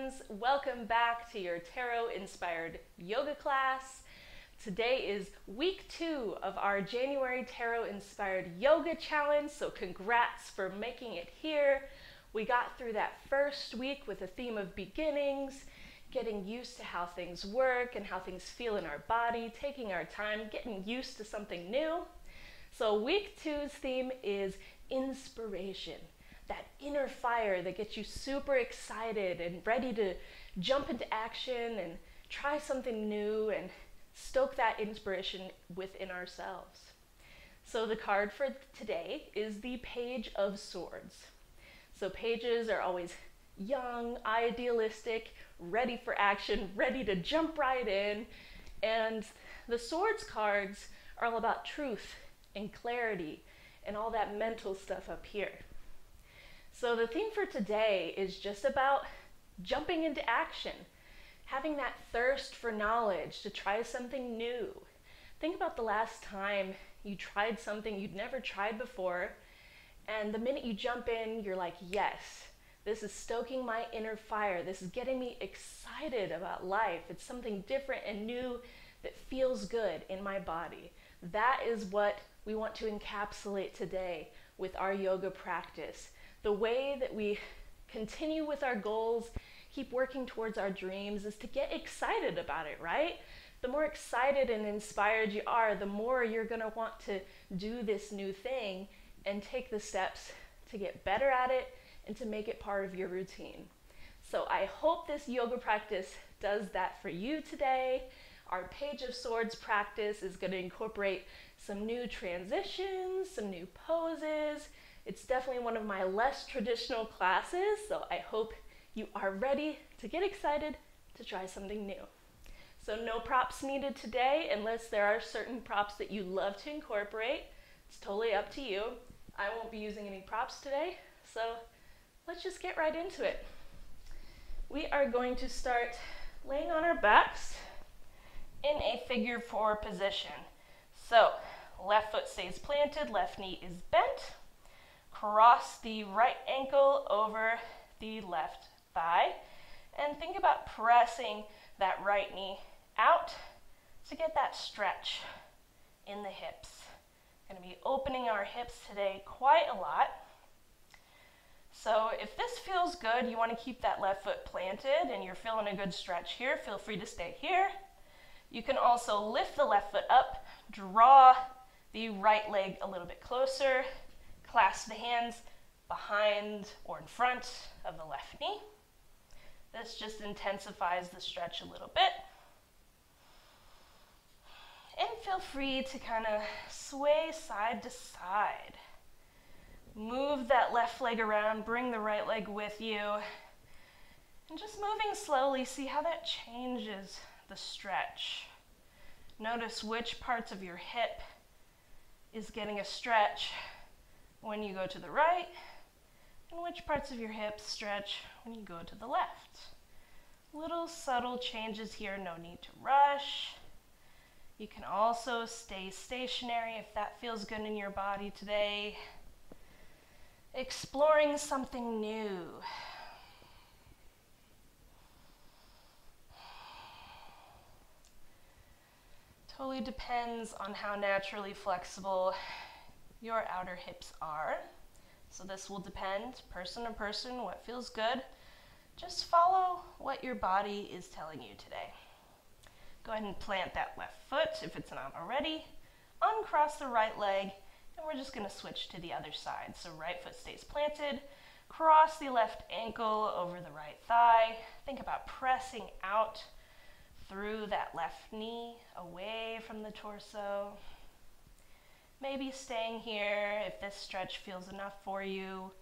friends. Welcome back to your tarot-inspired yoga class. Today is week 2 of our January tarot-inspired yoga challenge, so congrats for making it here. We got through that first week with a theme of beginnings, getting used to how things work and how things feel in our body, taking our time, getting used to something new. So week 2's theme is inspiration. That inner fire that gets you super excited and ready to jump into action and try something new and stoke that inspiration within ourselves. So the card for today is the Page of Swords. So pages are always young, idealistic, ready for action, ready to jump right in. And the Swords cards are all about truth and clarity and all that mental stuff up here. So the theme for today is just about jumping into action, having that thirst for knowledge to try something new. Think about the last time you tried something you'd never tried before, and the minute you jump in, you're like, yes, this is stoking my inner fire. This is getting me excited about life. It's something different and new that feels good in my body. That is what we want to encapsulate today with our yoga practice. The way that we continue with our goals, keep working towards our dreams, is to get excited about it, right? The more excited and inspired you are, the more you're going to want to do this new thing and take the steps to get better at it and to make it part of your routine. So I hope this yoga practice does that for you today. Our Page of Swords practice is going to incorporate some new transitions, some new poses. It's definitely one of my less traditional classes, so I hope you are ready to get excited to try something new. So no props needed today unless there are certain props that you love to incorporate. It's totally up to you. I won't be using any props today, so let's just get right into it. We are going to start laying on our backs in a figure 4 position. So left foot stays planted, left knee is bent. Cross the right ankle over the left thigh and think about pressing that right knee out to get that stretch in the hips. Going to be opening our hips today quite a lot. So if this feels good, you want to keep that left foot planted and you're feeling a good stretch here, feel free to stay here. You can also lift the left foot up, draw the right leg a little bit closer, clasp the hands behind or in front of the left knee. This just intensifies the stretch a little bit. And feel free to kind of sway side to side. Move that left leg around, bring the right leg with you. And just moving slowly, see how that changes the stretch. Notice which parts of your hip is getting a stretch when you go to the right, and which parts of your hips stretch when you go to the left. Little subtle changes here, no need to rush. You can also stay stationary if that feels good in your body today. Exploring something new. Totally depends on how naturally flexible your outer hips are. So this will depend person to person, what feels good. Just follow what your body is telling you today. Go ahead and plant that left foot if it's not already. Uncross the right leg, and we're just going to switch to the other side. So right foot stays planted. Cross the left ankle over the right thigh. Think about pressing out through that left knee, away from the torso. Maybe staying here if this stretch feels enough for you,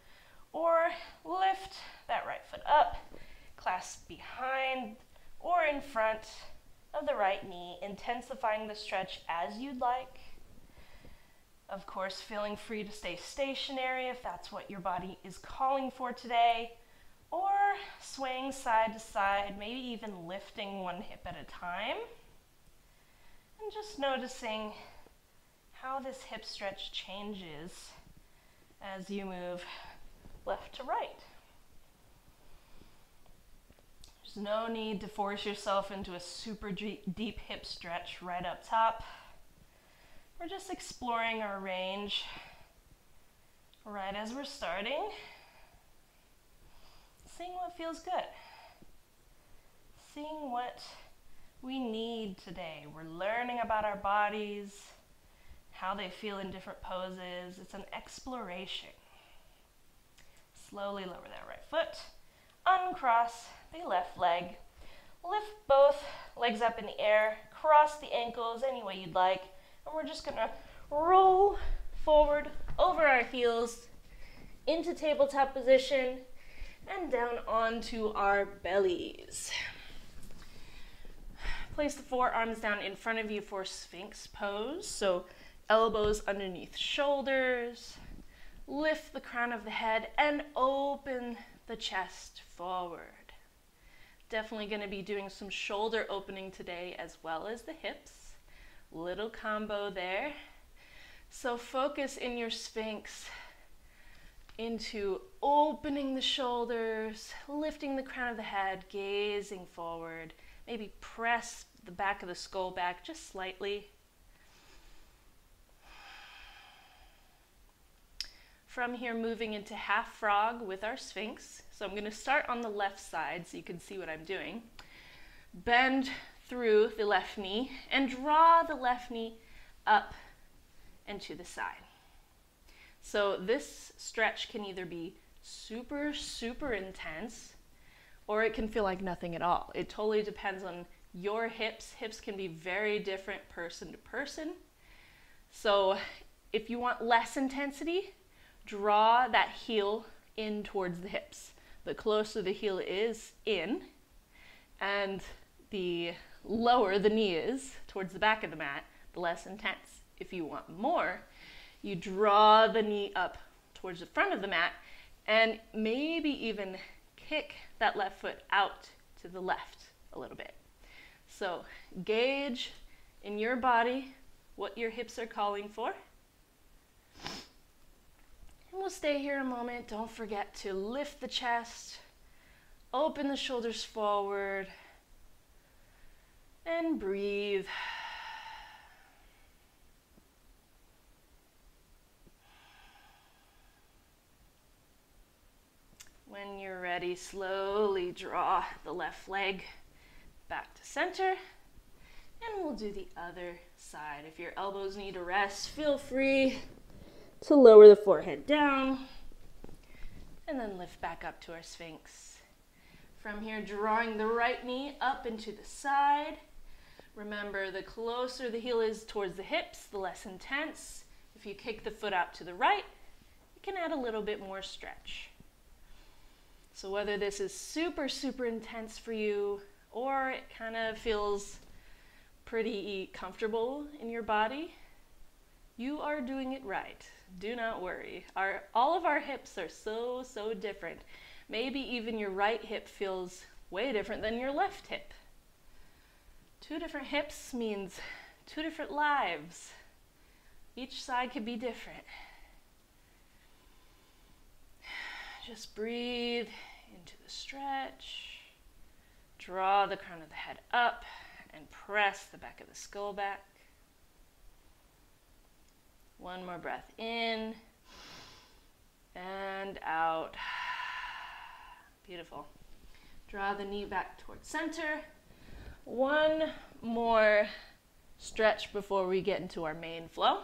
or lift that right foot up, clasp behind or in front of the right knee, intensifying the stretch as you'd like. Of course, feeling free to stay stationary if that's what your body is calling for today, or swaying side to side, maybe even lifting one hip at a time, and just noticing how this hip stretch changes as you move left to right. There's no need to force yourself into a super deep hip stretch right up top. We're just exploring our range right as we're starting, seeing what feels good, seeing what we need today. We're learning about our bodies, how they feel in different poses. It's an exploration. Slowly lower that right foot, uncross the left leg, lift both legs up in the air, cross the ankles any way you'd like, and we're just gonna roll forward over our heels into tabletop position and down onto our bellies. Place the forearms down in front of you for Sphinx pose. So elbows underneath shoulders, lift the crown of the head and open the chest forward. Definitely going to be doing some shoulder opening today as well as the hips. Little combo there. So focus in your Sphinx into opening the shoulders, lifting the crown of the head, gazing forward. Maybe press the back of the skull back just slightly. From here, moving into half frog with our Sphinx. So I'm going to start on the left side so you can see what I'm doing. Bend through the left knee and draw the left knee up and to the side. So this stretch can either be super, super intense, or it can feel like nothing at all. It totally depends on your hips. Hips can be very different person to person. So if you want less intensity, draw that heel in towards the hips. The closer the heel is in, and the lower the knee is towards the back of the mat, the less intense. If you want more, you draw the knee up towards the front of the mat and maybe even kick that left foot out to the left a little bit. So gauge in your body what your hips are calling for. And we'll stay here a moment. Don't forget to lift the chest, open the shoulders forward, and breathe. When you're ready, slowly draw the left leg back to center, and we'll do the other side. If your elbows need a rest, feel free to lower the forehead down, and then lift back up to our Sphinx. From here, drawing the right knee up into the side. Remember, the closer the heel is towards the hips, the less intense. If you kick the foot out to the right, you can add a little bit more stretch. So whether this is super, super intense for you, or it kind of feels pretty comfortable in your body, you are doing it right. Do not worry. All of our hips are so, so different. Maybe even your right hip feels way different than your left hip. 2 different hips means 2 different lives. Each side could be different. Just breathe into the stretch. Draw the crown of the head up and press the back of the skull back. One more breath in and out. Beautiful. Draw the knee back towards center. One more stretch before we get into our main flow.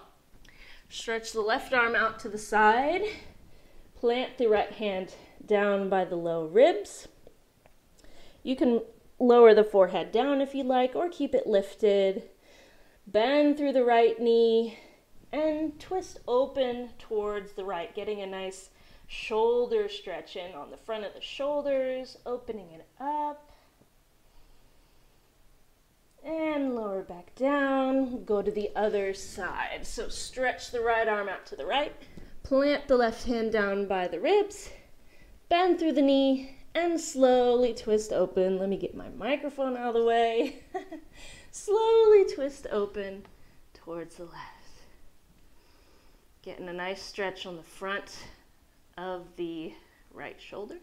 Stretch the left arm out to the side. Plant the right hand down by the low ribs. You can lower the forehead down if you like, or keep it lifted. Bend through the right knee and twist open towards the right, getting a nice shoulder stretch in on the front of the shoulders, opening it up. And lower back down, go to the other side. So stretch the right arm out to the right, plant the left hand down by the ribs, bend through the knee, and slowly twist open. Let me get my microphone out of the way. Slowly twist open towards the left. Getting a nice stretch on the front of the right shoulder.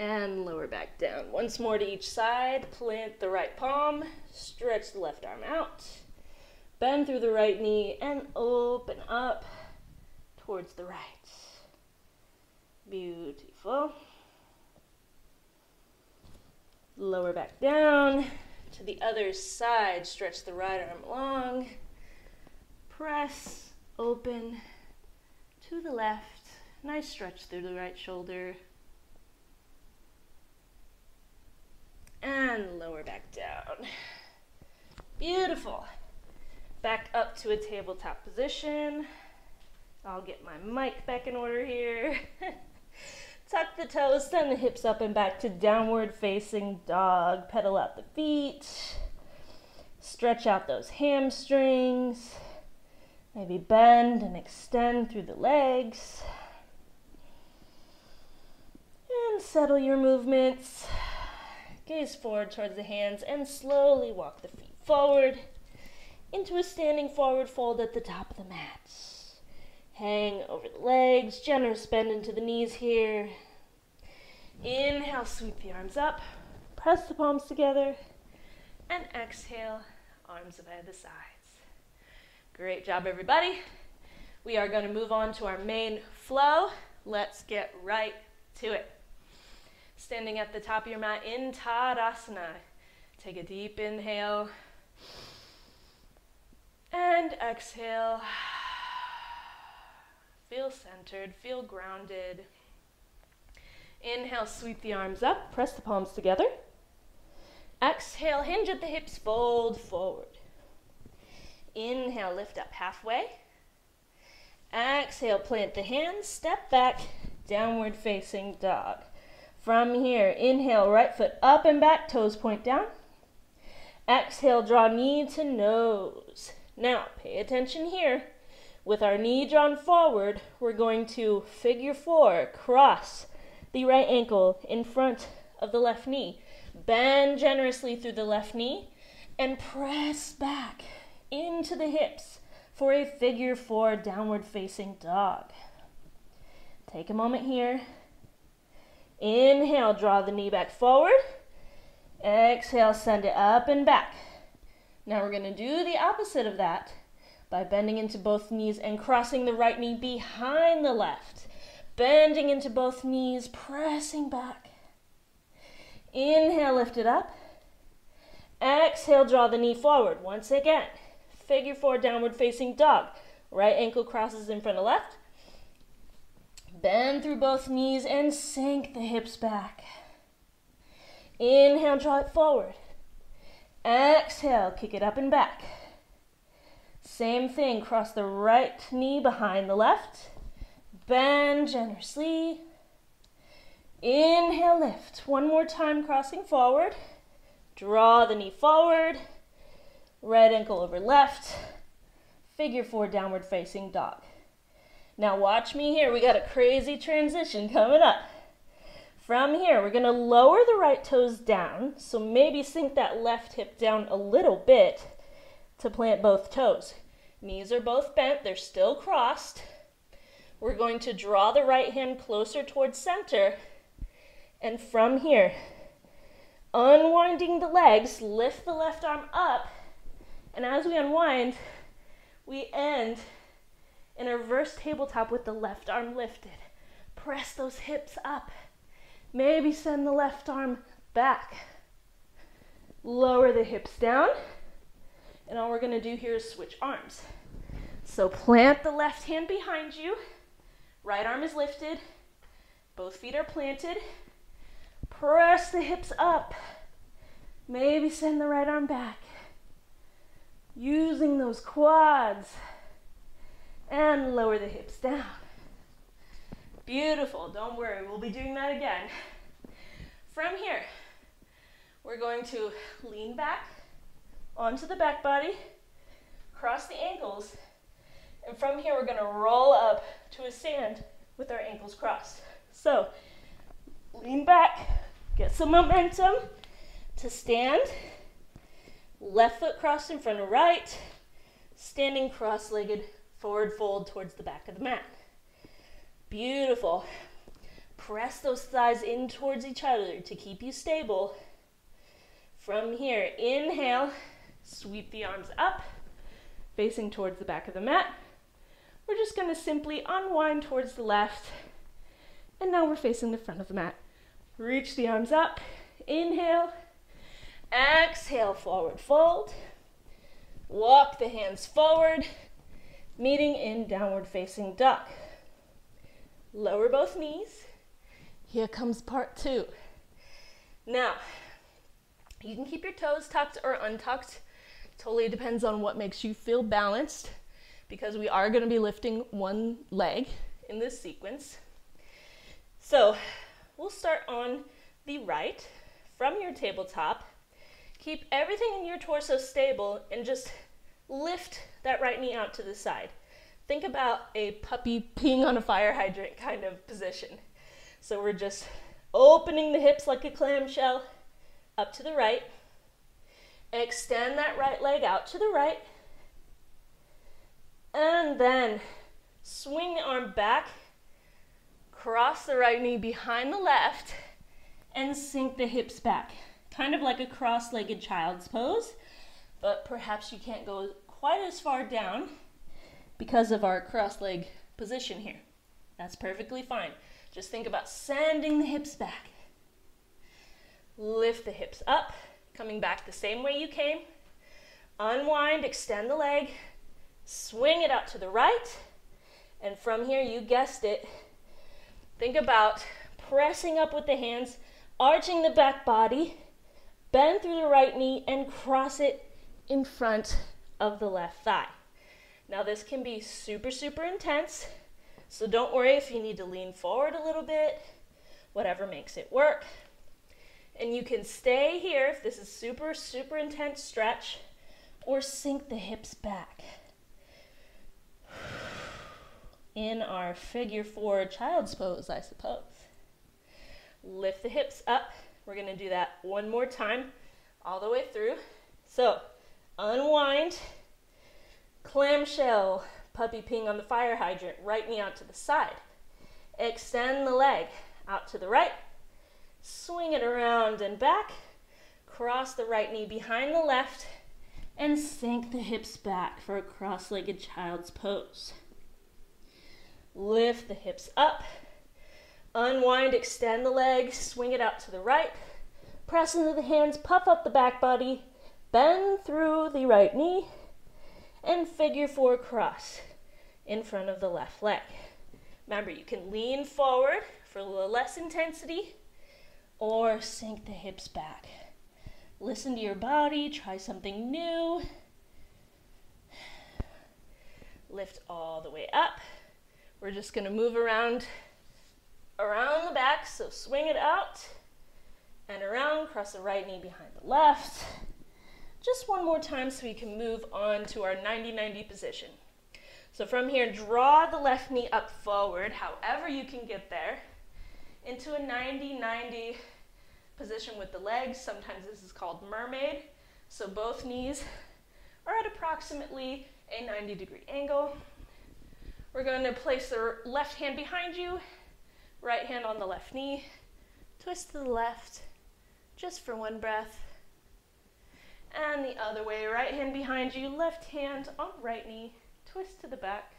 And lower back down. Once more to each side. Plant the right palm. Stretch the left arm out. Bend through the right knee and open up towards the right. Beautiful. Lower back down to the other side. Stretch the right arm long. Press, open to the left. Nice stretch through the right shoulder. And lower back down. Beautiful. Back up to a tabletop position. I'll get my mic back in order here. Tuck the toes, send the hips up and back to downward facing dog. Pedal out the feet. Stretch out those hamstrings. Maybe bend and extend through the legs. And settle your movements. Gaze forward towards the hands and slowly walk the feet forward into a standing forward fold at the top of the mat. Hang over the legs, generous bend into the knees here. Inhale, sweep the arms up, press the palms together, and exhale, arms by the sides. Great job, everybody. We are going to move on to our main flow. Let's get right to it. Standing at the top of your mat in Tadasana. Take a deep inhale. And exhale. Feel centered, feel grounded. Inhale, sweep the arms up, press the palms together. Exhale, hinge at the hips, fold forward. Inhale, lift up halfway. Exhale, plant the hands, step back, downward facing dog. From here, inhale, right foot up and back, toes point down. Exhale, draw knee to nose. Now, pay attention here. With our knee drawn forward, we're going to figure four, cross the right ankle in front of the left knee. Bend generously through the left knee and press back into the hips for a figure four downward facing dog. Take a moment here. Inhale, draw the knee back forward. Exhale, send it up and back. Now we're going to do the opposite of that by bending into both knees and crossing the right knee behind the left. Bending into both knees, pressing back. Inhale, lift it up. Exhale, draw the knee forward. Once again, figure four, downward facing dog. Right ankle crosses in front of left. Bend through both knees and sink the hips back. Inhale, draw it forward. Exhale, kick it up and back. Same thing, cross the right knee behind the left. Bend generously. Inhale, lift. One more time, crossing forward. Draw the knee forward. Right ankle over left. Figure four, downward facing dog. Now watch me here. We got a crazy transition coming up. From here, we're going to lower the right toes down. So maybe sink that left hip down a little bit to plant both toes. Knees are both bent. They're still crossed. We're going to draw the right hand closer towards center. And from here, unwinding the legs, lift the left arm up. And as we unwind, we end in a reverse tabletop with the left arm lifted. Press those hips up. Maybe send the left arm back. Lower the hips down. And all we're going to do here is switch arms. So plant the left hand behind you. Right arm is lifted. Both feet are planted. Press the hips up. Maybe send the right arm back. Using those quads. And lower the hips down. Beautiful. Don't worry. We'll be doing that again. From here, we're going to lean back onto the back body, cross the ankles, and from here we're going to roll up to a stand with our ankles crossed. So, lean back, get some momentum to stand, left foot crossed in front of right, standing cross-legged, forward fold towards the back of the mat. Beautiful. press those thighs in towards each other to keep you stable. From here, inhale, sweep the arms up, facing towards the back of the mat. We're just going to simply unwind towards the left, and now we're facing the front of the mat. Reach the arms up, inhale, exhale, forward fold. Walk the hands forward, meeting in downward facing dog. Lower both knees. Here comes part two. Now, you can keep your toes tucked or untucked. Totally depends on what makes you feel balanced, because we are going to be lifting one leg in this sequence. So we'll start on the right from your tabletop. Keep everything in your torso stable and just lift that right knee out to the side. Think about a puppy peeing on a fire hydrant kind of position. So we're just opening the hips like a clamshell up to the right. Extend that right leg out to the right. And then swing the arm back, cross the right knee behind the left, and sink the hips back. Kind of like a cross-legged child's pose, but perhaps you can't go quite as far down because of our cross-leg position here. That's perfectly fine. Just think about sending the hips back. Lift the hips up, coming back the same way you came. Unwind, extend the leg, swing it out to the right, and from here, you guessed it, think about pressing up with the hands, arching the back body, bend through the right knee, and cross it in front of the left thigh. Now this can be super, super intense, so don't worry if you need to lean forward a little bit, whatever makes it work. And you can stay here if this is super, super intense stretch, or sink the hips back. In our figure four child's pose, I suppose. Lift the hips up. We're going to do that one more time, all the way through. So, unwind, clamshell, puppy peeing on the fire hydrant, right knee out to the side. Extend the leg out to the right, swing it around and back, cross the right knee behind the left, and sink the hips back for a cross-legged child's pose. Lift the hips up, unwind, extend the leg, swing it out to the right, press into the hands, puff up the back body, bend through the right knee, and figure four cross in front of the left leg. Remember, you can lean forward for a little less intensity, or sink the hips back. Listen to your body, try something new. Lift all the way up. We're just going to move around the back, so swing it out and around, cross the right knee behind the left. Just one more time so we can move on to our 90-90 position. So from here, draw the left knee up forward, however you can get there, into a 90-90 position with the legs. Sometimes this is called mermaid. So both knees are at approximately a 90-degree angle. We're going to place the left hand behind you, right hand on the left knee, twist to the left, just for one breath. And the other way, right hand behind you, left hand on right knee, twist to the back.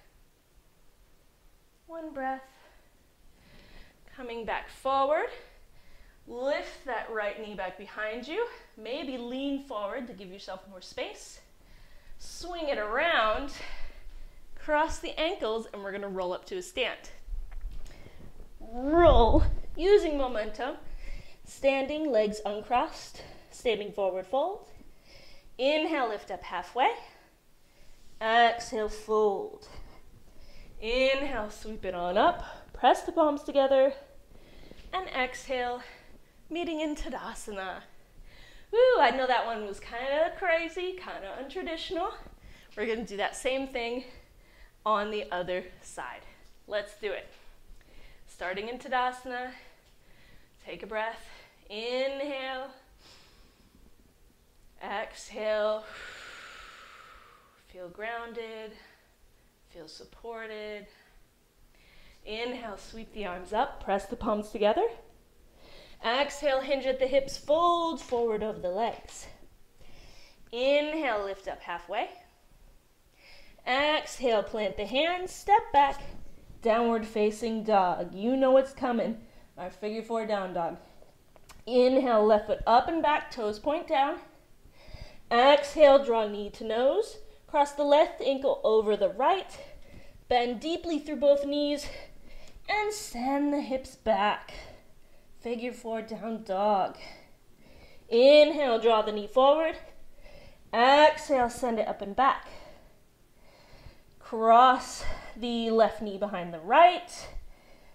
One breath. Coming back forward, lift that right knee back behind you, maybe lean forward to give yourself more space. Swing it around, cross the ankles, and we're going to roll up to a stand. Roll, using momentum, standing, legs uncrossed, standing forward fold. Inhale, lift up halfway. Exhale, fold. Inhale, sweep it on up, press the palms together, and exhale, meeting in Tadasana. Woo, I know that one was kind of crazy, kind of untraditional. We're going to do that same thing on the other side. Let's do it. Starting in Tadasana, take a breath. Inhale. Exhale. Feel grounded. Feel supported. Inhale, sweep the arms up, press the palms together. Exhale, hinge at the hips, fold forward over the legs. Inhale, lift up halfway. Exhale, plant the hands, step back, downward facing dog. You know what's coming, our figure four down dog. Inhale, left foot up and back, toes point down. Exhale, draw knee to nose. Cross the left ankle over the right. Bend deeply through both knees and send the hips back. Figure four down dog. Inhale, draw the knee forward. Exhale, send it up and back. Cross the left knee behind the right.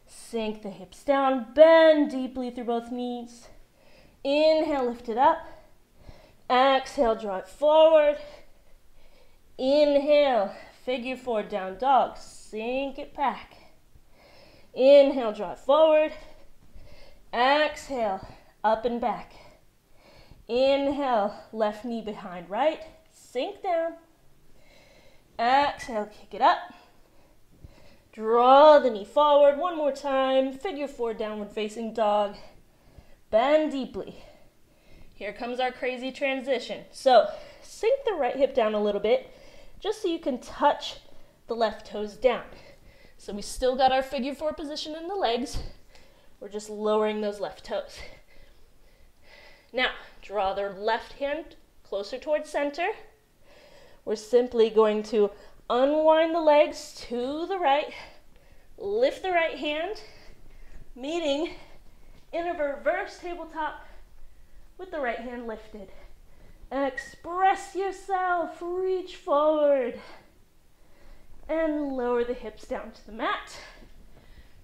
Sink the hips down. Bend deeply through both knees. Inhale, lift it up. Exhale, draw it forward. Inhale, figure four down dog. Sink it back. Inhale, draw it forward. Exhale, up and back. Inhale, left knee behind right. Sink down. Exhale, kick it up. Draw the knee forward one more time. Figure four, downward facing dog. Bend deeply. Here comes our crazy transition. So sink the right hip down a little bit just so you can touch the left toes down. So we still got our figure four position in the legs. We're just lowering those left toes. Now, draw the left hand closer towards center. We're simply going to unwind the legs to the right, lift the right hand, meeting in a reverse tabletop with the right hand lifted. Express yourself, reach forward, and lower the hips down to the mat.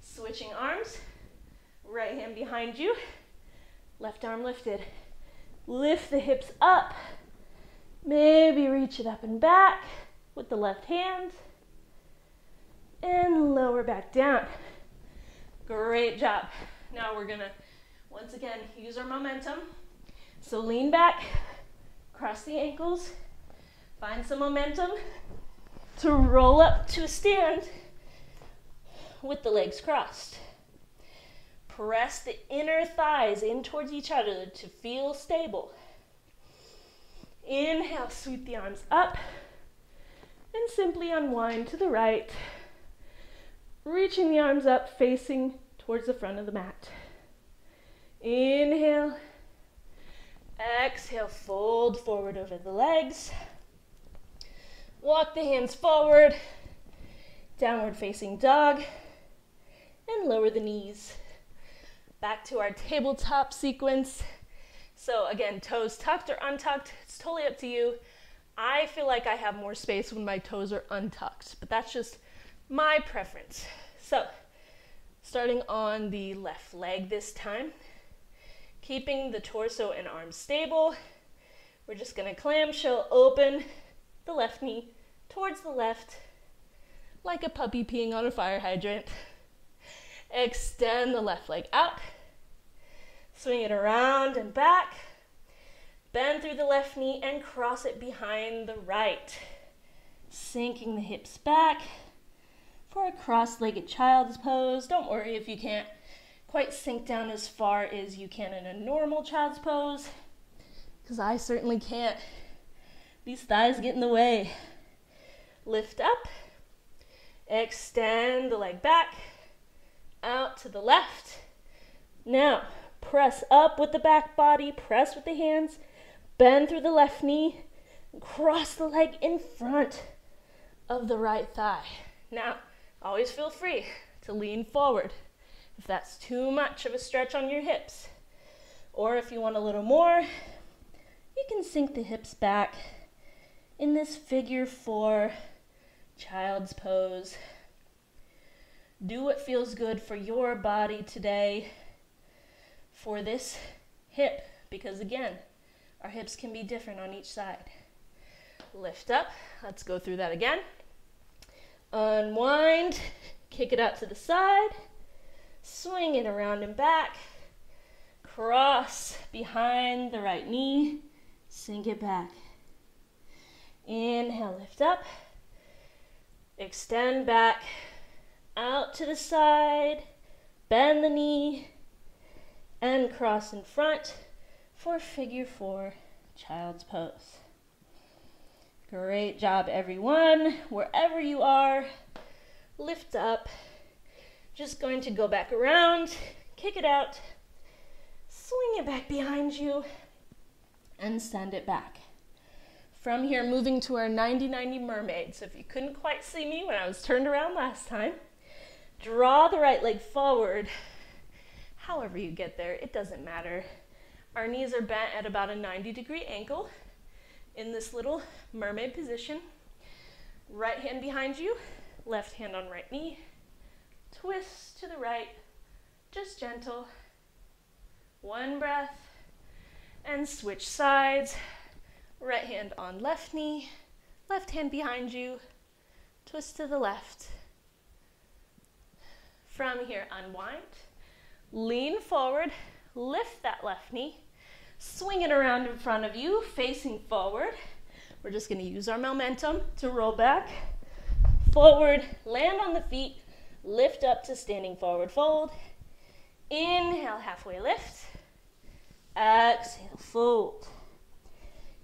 Switching arms, right hand behind you, left arm lifted. Lift the hips up, maybe reach it up and back with the left hand, and lower back down. Great job. Now we're gonna, once again, use our momentum. So lean back, cross the ankles, find some momentum to roll up to a stand with the legs crossed. Press the inner thighs in towards each other to feel stable. Inhale, sweep the arms up and simply unwind to the right, reaching the arms up, facing towards the front of the mat. Inhale, exhale, fold forward over the legs. Walk the hands forward, downward facing dog, and lower the knees. Back to our tabletop sequence. So again, toes tucked or untucked, it's totally up to you. I feel like I have more space when my toes are untucked, but that's just my preference. So, starting on the left leg this time, keeping the torso and arms stable, we're just gonna clamshell open the left knee towards the left, like a puppy peeing on a fire hydrant. Extend the left leg out, swing it around and back, bend through the left knee and cross it behind the right, sinking the hips back for a cross-legged child's pose. Don't worry if you can't quite sink down as far as you can in a normal child's pose, because I certainly can't. These thighs get in the way. Lift up, extend the leg back, out to the left. Now, press up with the back body, press with the hands, bend through the left knee, cross the leg in front of the right thigh. Now, always feel free to lean forward if that's too much of a stretch on your hips. Or if you want a little more, you can sink the hips back in this figure four child's pose. Do what feels good for your body today for this hip, because again, our hips can be different on each side. Lift up, let's go through that again. Unwind, kick it out to the side, swing it around and back, cross behind the right knee, sink it back. Inhale, lift up, extend back, out to the side, bend the knee, and cross in front for figure 4, child's pose. Great job, everyone. Wherever you are, lift up. Just going to go back around, kick it out, swing it back behind you, and send it back. From here, moving to our 90-90 mermaid. So if you couldn't quite see me when I was turned around last time, draw the right leg forward. However you get there, it doesn't matter. Our knees are bent at about a 90-degree angle in this little mermaid position. Right hand behind you, left hand on right knee. Twist to the right, just gentle. One breath, and switch sides. Right hand on left knee, left hand behind you, twist to the left. From here, unwind, lean forward, lift that left knee, swing it around in front of you, facing forward. We're just going to use our momentum to roll back, forward, land on the feet, lift up to standing forward fold. Inhale, halfway lift. Exhale, fold.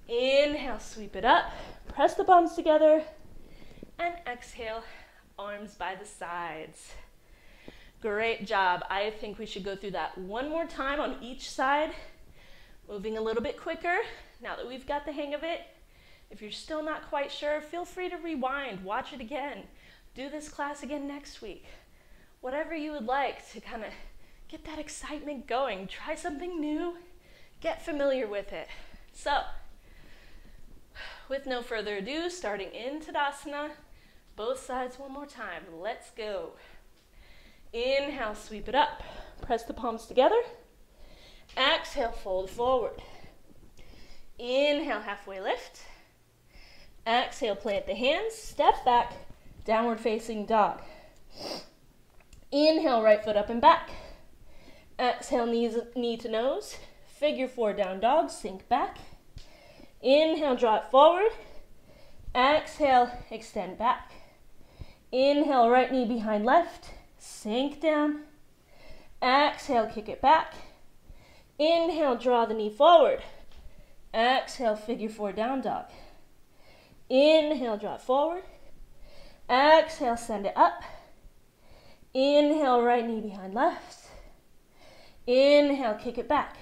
Inhale, sweep it up. Press the palms together. And exhale, arms by the sides. Great job. I think we should go through that one more time on each side. Moving a little bit quicker now that we've got the hang of it. If you're still not quite sure, feel free to rewind, watch it again. Do this class again next week. Whatever you would like to kind of get that excitement going. Try something new. Get familiar with it. So, with no further ado, starting in Tadasana, both sides one more time. Let's go. Inhale, sweep it up. Press the palms together. Exhale, fold forward. Inhale, halfway lift. Exhale, plant the hands, step back, downward facing dog. Inhale, right foot up and back. Exhale, knee to nose. Figure 4, down dog, sink back. Inhale, draw it forward. Exhale, extend back. Inhale, right knee behind left, sink down. Exhale, kick it back. Inhale, draw the knee forward. Exhale, figure 4, down dog. Inhale, draw it forward. Exhale, send it up. Inhale, right knee behind left. Inhale, kick it back.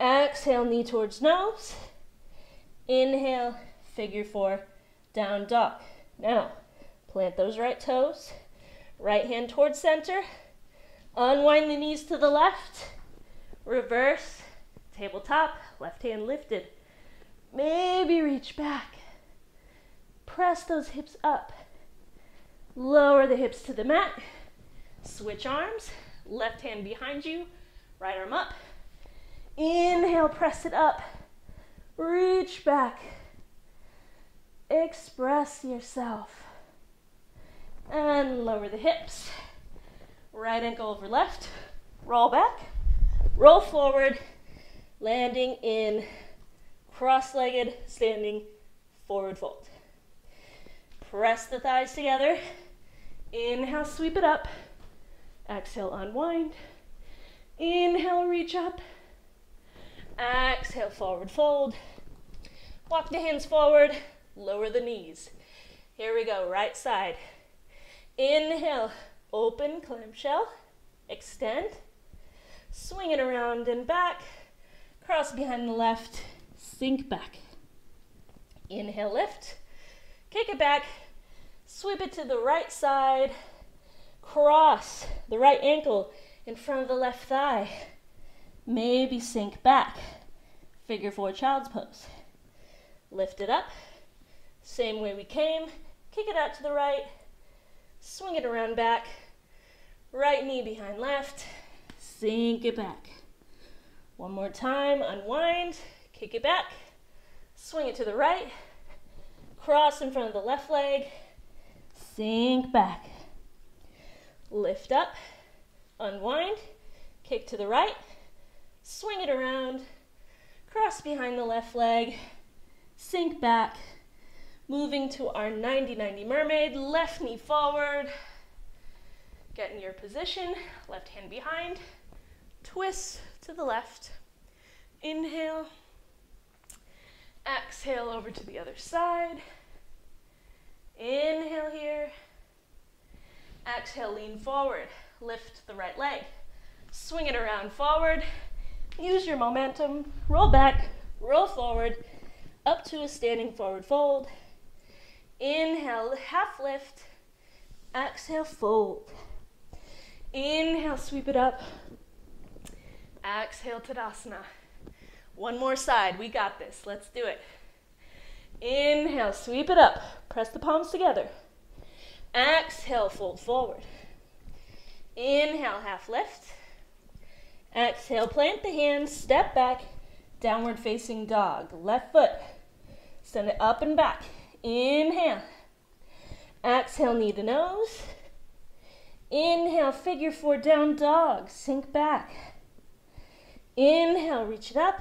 Exhale, knee towards nose. Inhale, figure 4, down dog. Now, plant those right toes. Right hand towards center. Unwind the knees to the left. Reverse, tabletop, left hand lifted. Maybe reach back. Press those hips up. Lower the hips to the mat. Switch arms. Left hand behind you. Right arm up. Inhale, press it up. Reach back. Express yourself. And lower the hips. Right ankle over left. Roll back. Roll forward. Landing in cross-legged standing forward fold. Press the thighs together. Inhale, sweep it up. Exhale, unwind. Inhale, reach up. Exhale, forward fold. Walk the hands forward. Lower the knees. Here we go, right side. Inhale, open clamshell. Extend. Swing it around and back. Cross behind the left. Sink back. Inhale, lift. Kick it back. Sweep it to the right side. Cross the right ankle in front of the left thigh. Maybe sink back. Figure 4, child's pose. Lift it up. Same way we came. Kick it out to the right. Swing it around back. Right knee behind left. Sink it back. One more time. Unwind. Kick it back. Swing it to the right. Cross in front of the left leg. Sink back. Lift up. Unwind. Kick to the right. Swing it around. Cross behind the left leg. Sink back. Moving to our 90-90 mermaid. Left knee forward. Get in your position, left hand behind, twist to the left. Inhale, exhale over to the other side. Inhale here, exhale, lean forward, lift the right leg, swing it around forward, use your momentum, roll back, roll forward, up to a standing forward fold. Inhale, half lift, exhale, fold. Inhale, sweep it up, exhale, Tadasana. One more side, we got this, let's do it. Inhale, sweep it up, press the palms together. Exhale, fold forward. Inhale, half lift. Exhale, plant the hands, step back, downward facing dog. Left foot, send it up and back. Inhale. Exhale, knee to nose. Inhale, figure four, down dog, sink back. Inhale, reach it up.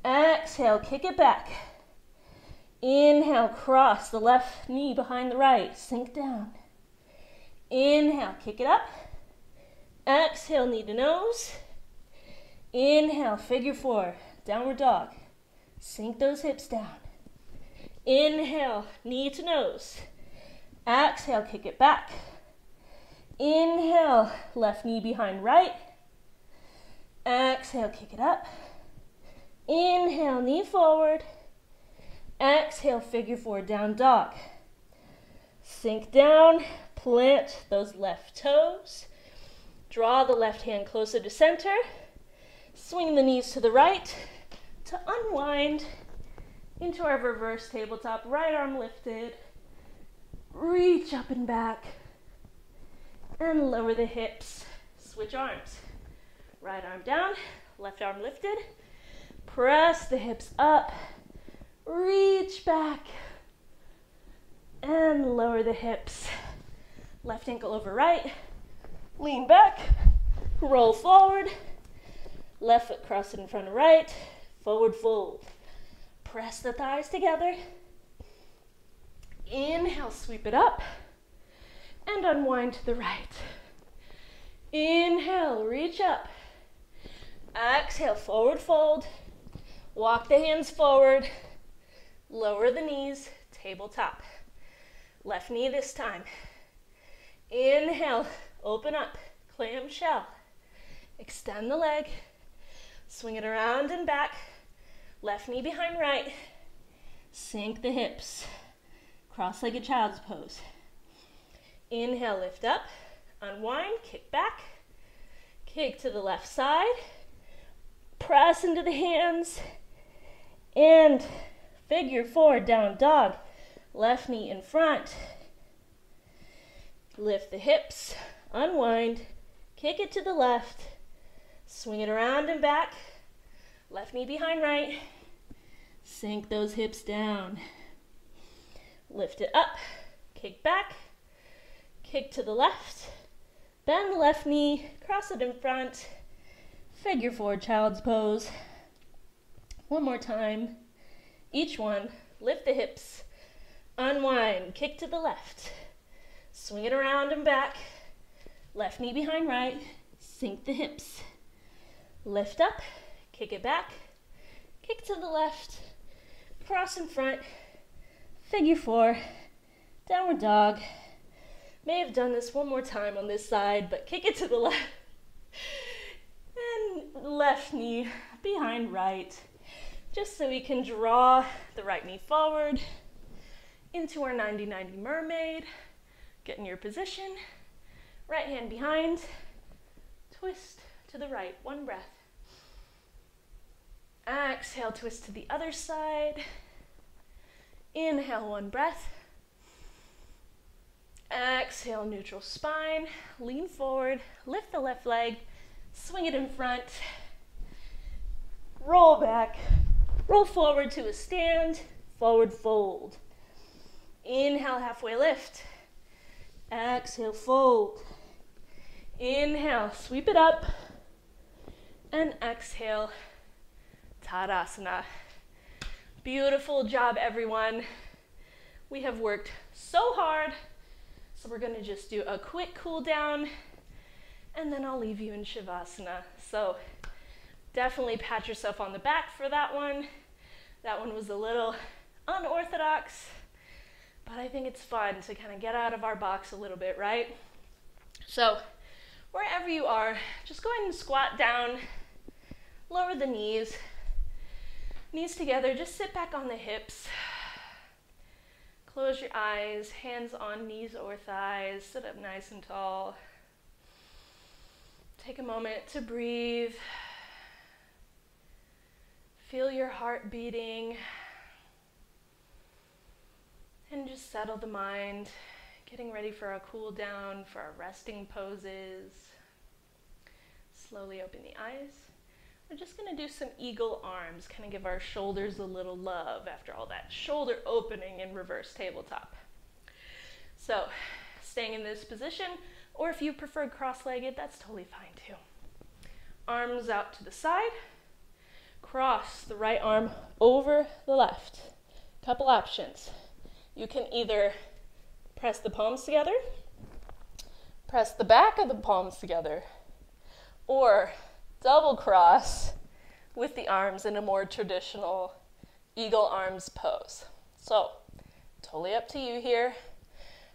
Exhale, kick it back. Inhale, cross the left knee behind the right, sink down. Inhale, kick it up. Exhale, knee to nose. Inhale, figure four, downward dog. Sink those hips down. Inhale, knee to nose. Exhale, kick it back. Inhale, left knee behind right. Exhale, kick it up. Inhale, knee forward. Exhale, figure four, down dog. Sink down, plant those left toes. Draw the left hand closer to center. Swing the knees to the right to unwind into our reverse tabletop. Right arm lifted. Reach up and back. And lower the hips. Switch arms. Right arm down, left arm lifted. Press the hips up. Reach back and lower the hips. Left ankle over right. Lean back, roll forward. Left foot crossed in front of right. Forward fold. Press the thighs together. Inhale, sweep it up and unwind to the right. Inhale, reach up. Exhale, forward fold. Walk the hands forward. Lower the knees, tabletop. Left knee this time. Inhale, open up, clamshell. Extend the leg. Swing it around and back. Left knee behind right. Sink the hips. Cross-legged child's pose. Inhale, lift up. Unwind, kick back. Kick to the left side. Press into the hands. And figure four, down dog. Left knee in front. Lift the hips. Unwind. Kick it to the left. Swing it around and back. Left knee behind right. Sink those hips down. Lift it up. Kick back. Kick to the left. Bend the left knee. Cross it in front. Figure four, child's pose. One more time. Each one. Lift the hips. Unwind. Kick to the left. Swing it around and back. Left knee behind right. Sink the hips. Lift up. Kick it back. Kick to the left. Cross in front. Figure four. Downward dog. May have done this one more time on this side, but kick it to the left. And left knee behind right. Just so we can draw the right knee forward into our 90-90 mermaid. Get in your position. Right hand behind. Twist to the right. One breath. Exhale, twist to the other side. Inhale, one breath. Exhale, neutral spine. Lean forward. Lift the left leg. Swing it in front. Roll back. Roll forward to a stand. Forward fold. Inhale, halfway lift. Exhale, fold. Inhale, sweep it up. And exhale, Tadasana. Beautiful job, everyone. We have worked so hard, So we're going to just do a quick cool down, and then I'll leave you in Shavasana. So definitely pat yourself on the back for that one. That one was a little unorthodox, but I think it's fun to kind of get out of our box a little bit, right? So wherever you are, just go ahead and squat down, lower the knees together, just sit back on the hips. Close your eyes, hands on knees or thighs, sit up nice and tall. Take a moment to breathe. Feel your heart beating. And just settle the mind, getting ready for a cool down, for our resting poses. Slowly open the eyes. We're just going to do some eagle arms, kind of give our shoulders a little love after all that shoulder opening in reverse tabletop. So, staying in this position, or if you prefer cross-legged, that's totally fine too. Arms out to the side. Cross the right arm over the left. Couple options. You can either press the palms together, press the back of the palms together, or double cross with the arms in a more traditional eagle arms pose. So, totally up to you here.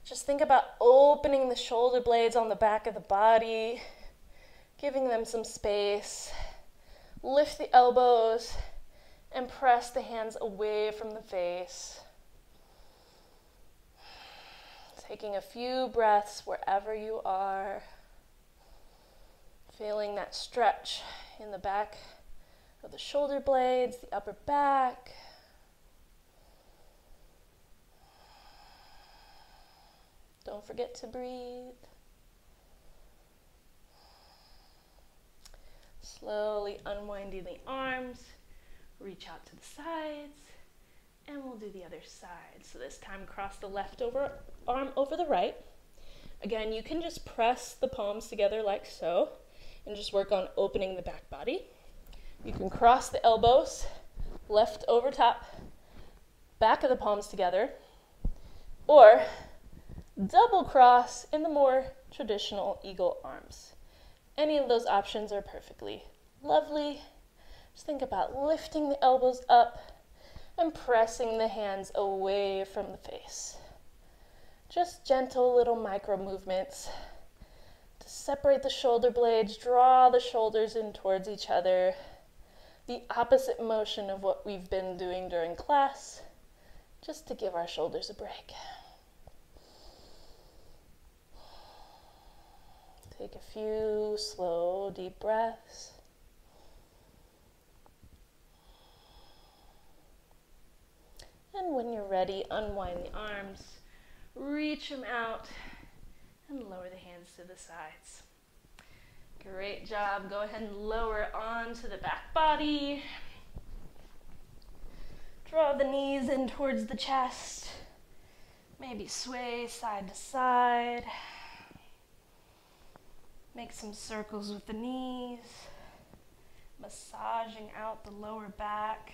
Just think about opening the shoulder blades on the back of the body, giving them some space. Lift the elbows and press the hands away from the face. Taking a few breaths wherever you are. Feeling that stretch in the back of the shoulder blades, the upper back. Don't forget to breathe. Slowly unwinding the arms, reach out to the sides, and we'll do the other side. So this time cross the left arm over the right. Again, you can just press the palms together like so, and just work on opening the back body. You can cross the elbows, left over top, back of the palms together, or double cross in the more traditional eagle arms. Any of those options are perfectly lovely. Just think about lifting the elbows up and pressing the hands away from the face. Just gentle little micro movements to separate the shoulder blades, draw the shoulders in towards each other. The opposite motion of what we've been doing during class, just to give our shoulders a break. Take a few slow, deep breaths. And when you're ready, unwind the arms, reach them out, and lower the hands to the sides. Great job. Go ahead and lower onto the back body. Draw the knees in towards the chest. Maybe sway side to side. Make some circles with the knees, massaging out the lower back.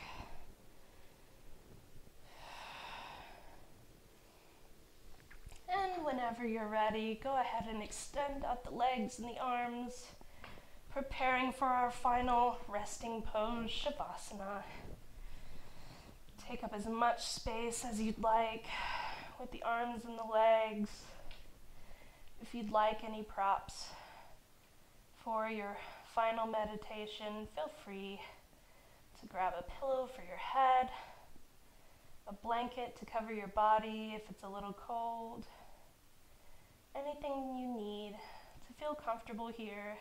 And whenever you're ready, go ahead and extend out the legs and the arms, preparing for our final resting pose, Shavasana. Take up as much space as you'd like with the arms and the legs. If you'd like any props for your final meditation, feel free to grab a pillow for your head, a blanket to cover your body if it's a little cold, anything you need to feel comfortable here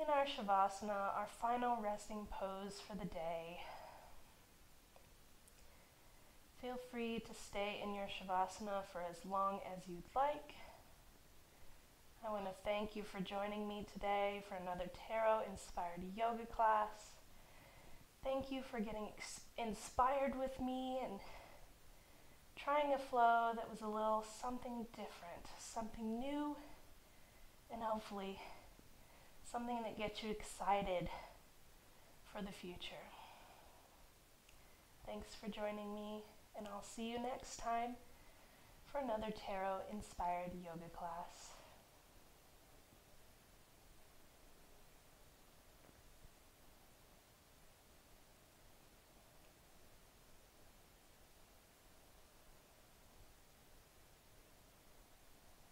in our Shavasana, our final resting pose for the day. Feel free to stay in your Shavasana for as long as you'd like. I want to thank you for joining me today for another tarot-inspired yoga class. Thank you for getting inspired with me and trying a flow that was a little something different, something new, and hopefully something that gets you excited for the future. Thanks for joining me, and I'll see you next time for for another tarot inspired yoga class.